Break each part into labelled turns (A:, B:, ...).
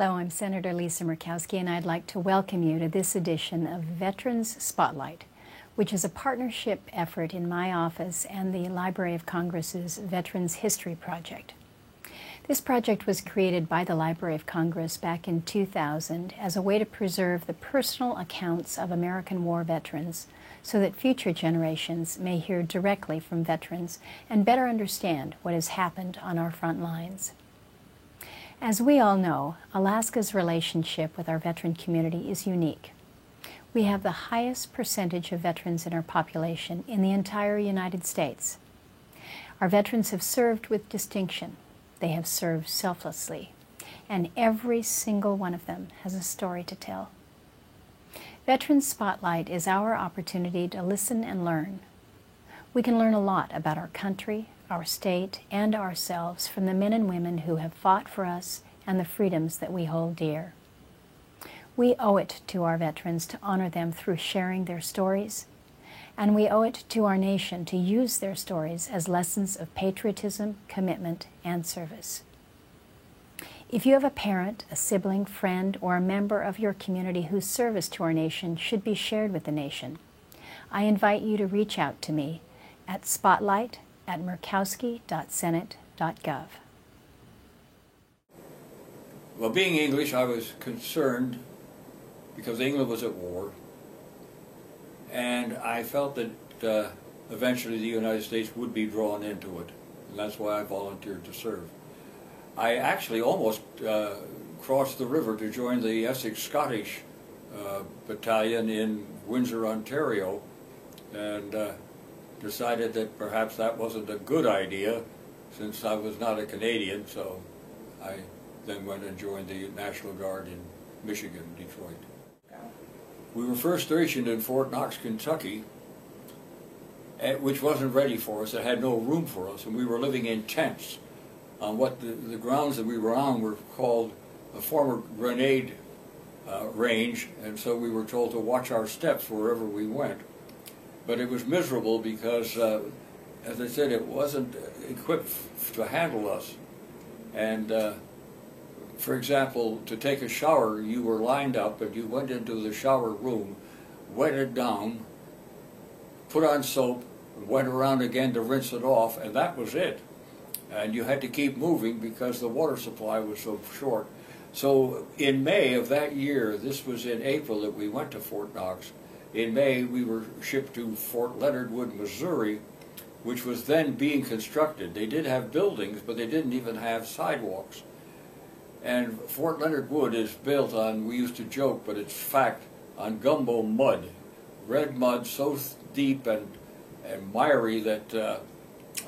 A: Hello, I'm Senator Lisa Murkowski, and I'd like to welcome you to this edition of Veterans Spotlight, which is a partnership effort in my office and the Library of Congress's Veterans History Project. This project was created by the Library of Congress back in 2000 as a way to preserve the personal accounts of American war veterans so that future generations may hear directly from veterans and better understand what has happened on our front lines. As we all know, Alaska's relationship with our veteran community is unique. We have the highest percentage of veterans in our population in the entire United States. Our veterans have served with distinction. They have served selflessly, and every single one of them has a story to tell. Veterans Spotlight is our opportunity to listen and learn. We can learn a lot about our country, our state, and ourselves from the men and women who have fought for us and the freedoms that we hold dear. We owe it to our veterans to honor them through sharing their stories, and we owe it to our nation to use their stories as lessons of patriotism, commitment, and service. If you have a parent, a sibling, friend, or a member of your community whose service to our nation should be shared with the nation, I invite you to reach out to me at spotlight@murkowski.senate.gov.
B: Well, being English, I was concerned because England was at war, and I felt that eventually the United States would be drawn into it, and that's why I volunteered to serve. I actually almost crossed the river to join the Essex Scottish Battalion in Windsor, Ontario, and decided that perhaps that wasn't a good idea since I was not a Canadian, so I then went and joined the National Guard in Michigan, Detroit. We were first stationed in Fort Knox, Kentucky, which wasn't ready for us. It had no room for us, and we were living in tents on what the grounds that we were on were called a former grenade range, and so we were told to watch our steps wherever we went. But it was miserable because, as I said, it wasn't equipped to handle us. And for example, to take a shower, you were lined up and you went into the shower room, wetted down, put on soap, went around again to rinse it off, and that was it. And you had to keep moving because the water supply was so short. So in May of that year, this was in April that we went to Fort Knox, in May we were shipped to Fort Leonard Wood, Missouri, which was then being constructed. They did have buildings, but they didn't even have sidewalks. And Fort Leonard Wood is built on, we used to joke, but it's fact, on gumbo mud. Red mud so deep and miry that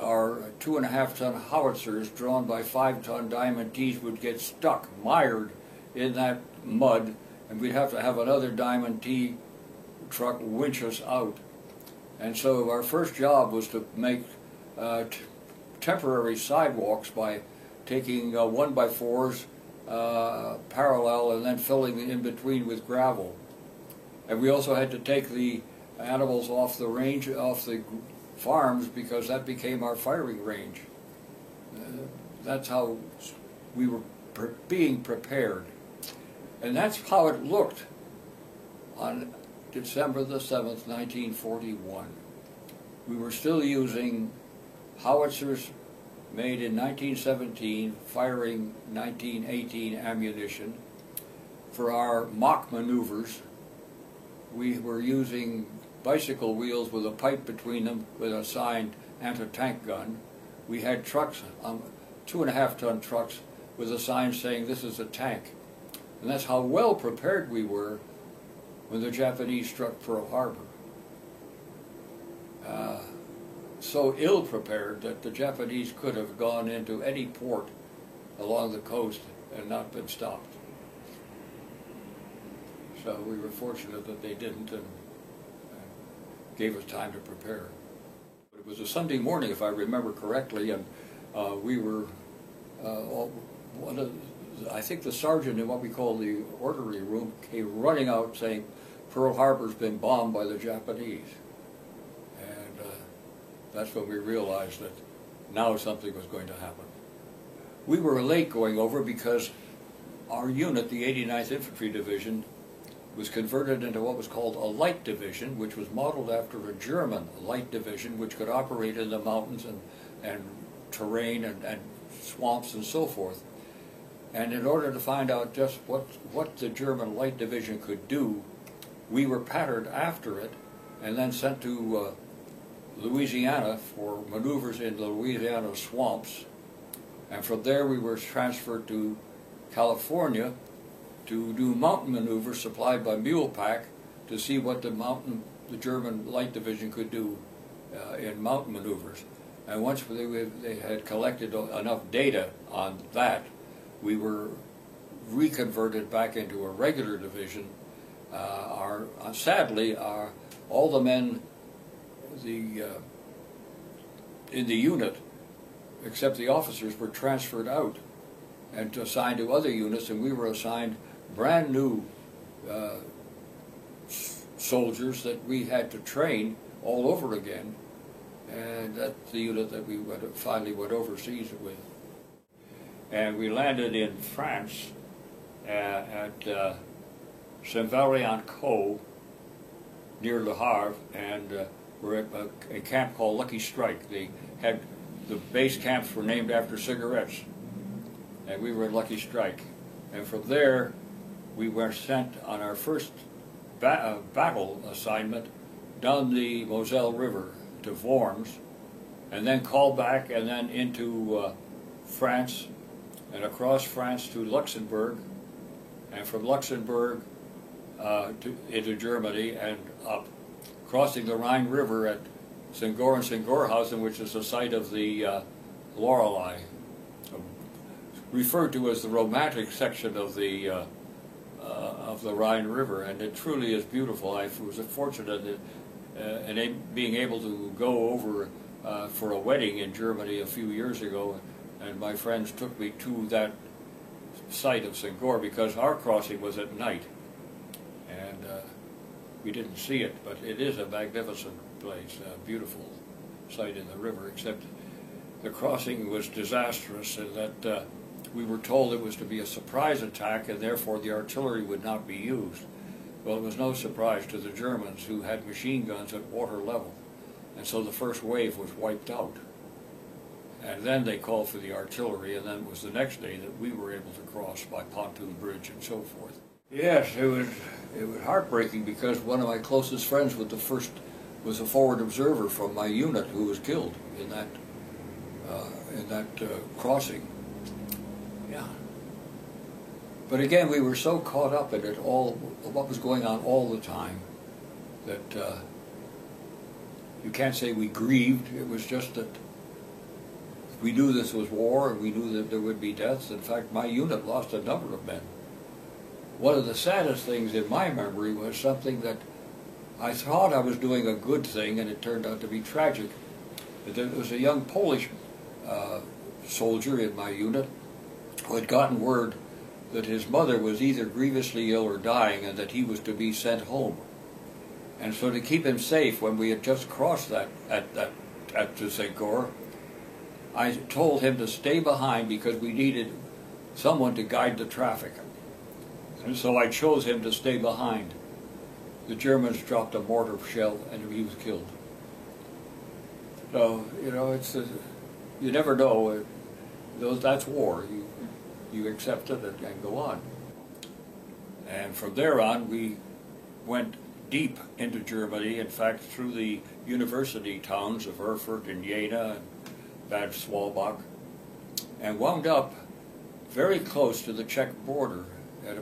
B: our 2.5-ton howitzers drawn by 5-ton Diamond T's would get stuck, mired in that mud, and we'd have to have another Diamond T truck winch us out. And so our first job was to make temporary sidewalks by taking 1x4s parallel and then filling in between with gravel. And we also had to take the animals off the range, off the farms, because that became our firing range. That's how we were being prepared. And that's how it looked on December the 7th, 1941. We were still using howitzers made in 1917, firing 1918 ammunition. For our mock maneuvers, we were using bicycle wheels with a pipe between them with a signed anti-tank gun. We had trucks, 2.5-ton trucks, with a sign saying this is a tank. And that's how well prepared we were when the Japanese struck Pearl Harbor. So ill prepared that the Japanese could have gone into any port along the coast and not been stopped. So we were fortunate that they didn't and gave us time to prepare. It was a Sunday morning, if I remember correctly, and we were, I think the sergeant in what we call the orderly room came running out saying, Pearl Harbor's been bombed by the Japanese. And that's when we realized that now something was going to happen. We were late going over because our unit, the 89th Infantry Division, was converted into what was called a light division, which was modeled after a German light division, which could operate in the mountains and terrain and swamps and so forth. And in order to find out just what the German light division could do, we were patterned after it and then sent to Louisiana for maneuvers in the Louisiana swamps. And from there we were transferred to California to do mountain maneuvers supplied by Mule Pack to see what the German light division could do in mountain maneuvers. And once they had collected enough data on that, we were reconverted back into a regular division. Sadly, all the men in the unit, except the officers, were transferred out and assigned to other units, and we were assigned brand new soldiers that we had to train all over again. And that's the unit that we finally went overseas with. And we landed in France at Saint-Valery-en-Caux near Le Havre, and we're at a camp called Lucky Strike. The base camps were named after cigarettes, and we were at Lucky Strike. And from there, we were sent on our first battle assignment down the Moselle River to Worms, and then called back and then into France, and across France to Luxembourg, and from Luxembourg into Germany and up, crossing the Rhine River at Singor and Singorhausen, which is the site of the Lorelei, referred to as the romantic section of the Rhine River, and it truly is beautiful. I was fortunate in being able to go over for a wedding in Germany a few years ago, and my friends took me to that site of Singor because our crossing was at night, and we didn't see it, but it is a magnificent place, a beautiful site in the river, except the crossing was disastrous in that we were told it was to be a surprise attack and therefore the artillery would not be used. Well, it was no surprise to the Germans, who had machine guns at water level, and so the first wave was wiped out. And then they called for the artillery, and then it was the next day that we were able to cross by pontoon bridge and so forth. Yes, it was heartbreaking because one of my closest friends was a forward observer from my unit who was killed in that crossing. Yeah. But again, we were so caught up in it all, what was going on all the time, that you can't say we grieved. It was just that we knew this was war, and we knew that there would be deaths. In fact, my unit lost a number of men. One of the saddest things in my memory was something that I thought I was doing a good thing, and it turned out to be tragic. There was a young Polish soldier in my unit who had gotten word that his mother was either grievously ill or dying, and that he was to be sent home. And so to keep him safe, when we had just crossed that to Singor, I told him to stay behind because we needed someone to guide the traffic. And so I chose him to stay behind. The Germans dropped a mortar shell and he was killed. So, you know, you never know. That's war. You accept it and go on. And from there on, we went deep into Germany, in fact, through the university towns of Erfurt and Jena and Bad Schwalbach, and wound up very close to the Czech border at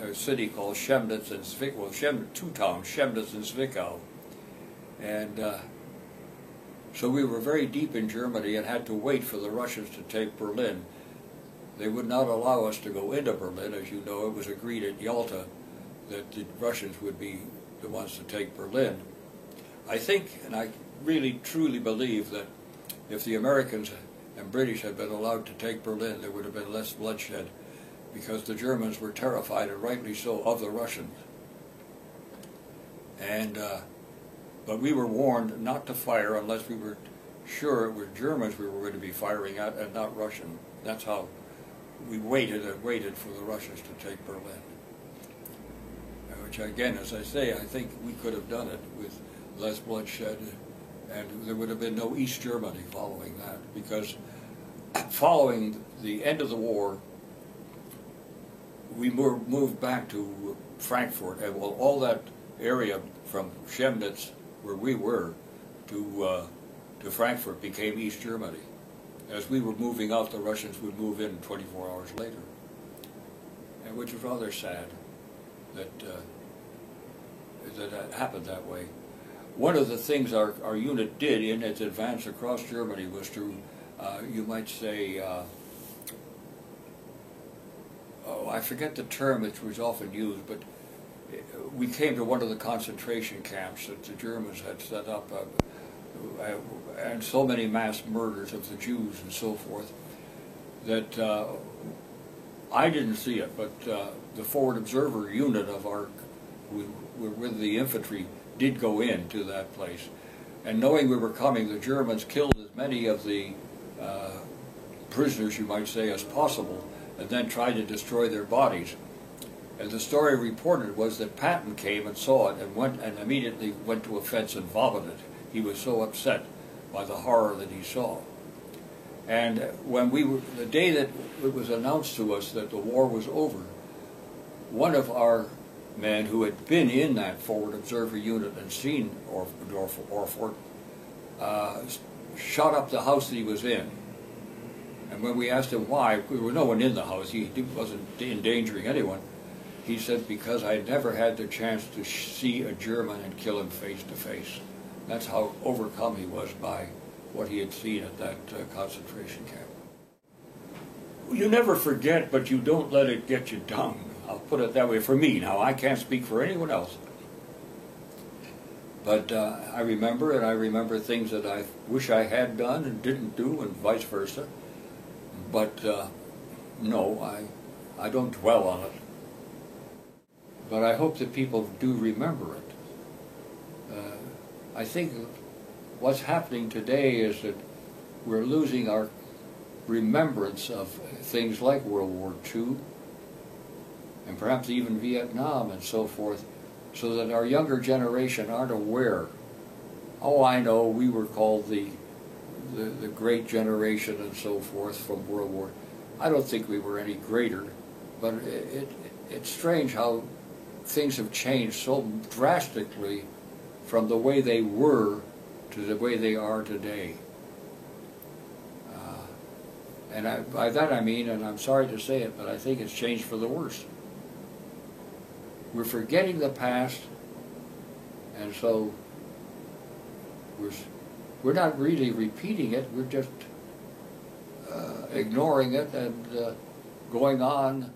B: a city called Chemnitz and Zwickau. Well, two towns, Chemnitz and Zwickau. And so we were very deep in Germany and had to wait for the Russians to take Berlin. They would not allow us to go into Berlin. As you know, it was agreed at Yalta that the Russians would be the ones to take Berlin. I think, and I really truly believe, that if the Americans and British had been allowed to take Berlin, there would have been less bloodshed, because the Germans were terrified, and rightly so, of the Russians. And but we were warned not to fire unless we were sure it were Germans we were going to be firing at and not Russian. That's how we waited and waited for the Russians to take Berlin. Which again, as I say, I think we could have done it with less bloodshed, and there would have been no East Germany following that, because following the end of the war, we moved back to Frankfurt, and well, all that area from Chemnitz, where we were, to Frankfurt became East Germany. As we were moving out, the Russians would move in 24 hours later, and which was rather sad that that happened that way. One of the things our unit did in its advance across Germany was to, you might say, I forget the term which was often used, but we came to one of the concentration camps that the Germans had set up, and so many mass murders of the Jews and so forth, that I didn't see it, but the forward observer unit of our, with the infantry, did go into that place. And knowing we were coming, the Germans killed as many of the prisoners, you might say, as possible, and then tried to destroy their bodies. And the story reported was that Patton came and saw it and immediately went to a fence and vomited. He was so upset by the horror that he saw. And when the day that it was announced to us that the war was over, one of our men who had been in that forward observer unit and seen Erfurt shot up the house that he was in. And when we asked him why, there was no one in the house, he wasn't endangering anyone, he said, because I never had the chance to see a German and kill him face to face. That's how overcome he was by what he had seen at that concentration camp. You never forget, but you don't let it get you down. I'll put it that way for me. Now, I can't speak for anyone else. But I remember, and I remember things that I wish I had done and didn't do, and vice versa. But no, I don't dwell on it. But I hope that people do remember it. I think what's happening today is that we're losing our remembrance of things like World War II, and perhaps even Vietnam and so forth, so that our younger generation aren't aware. Oh, I know, we were called the great generation and so forth from World War. I don't think we were any greater, but it's strange how things have changed so drastically from the way they were to the way they are today. And by that I mean, and I'm sorry to say it, but I think it's changed for the worse. We're forgetting the past, and so we're not really repeating it, we're just ignoring it and going on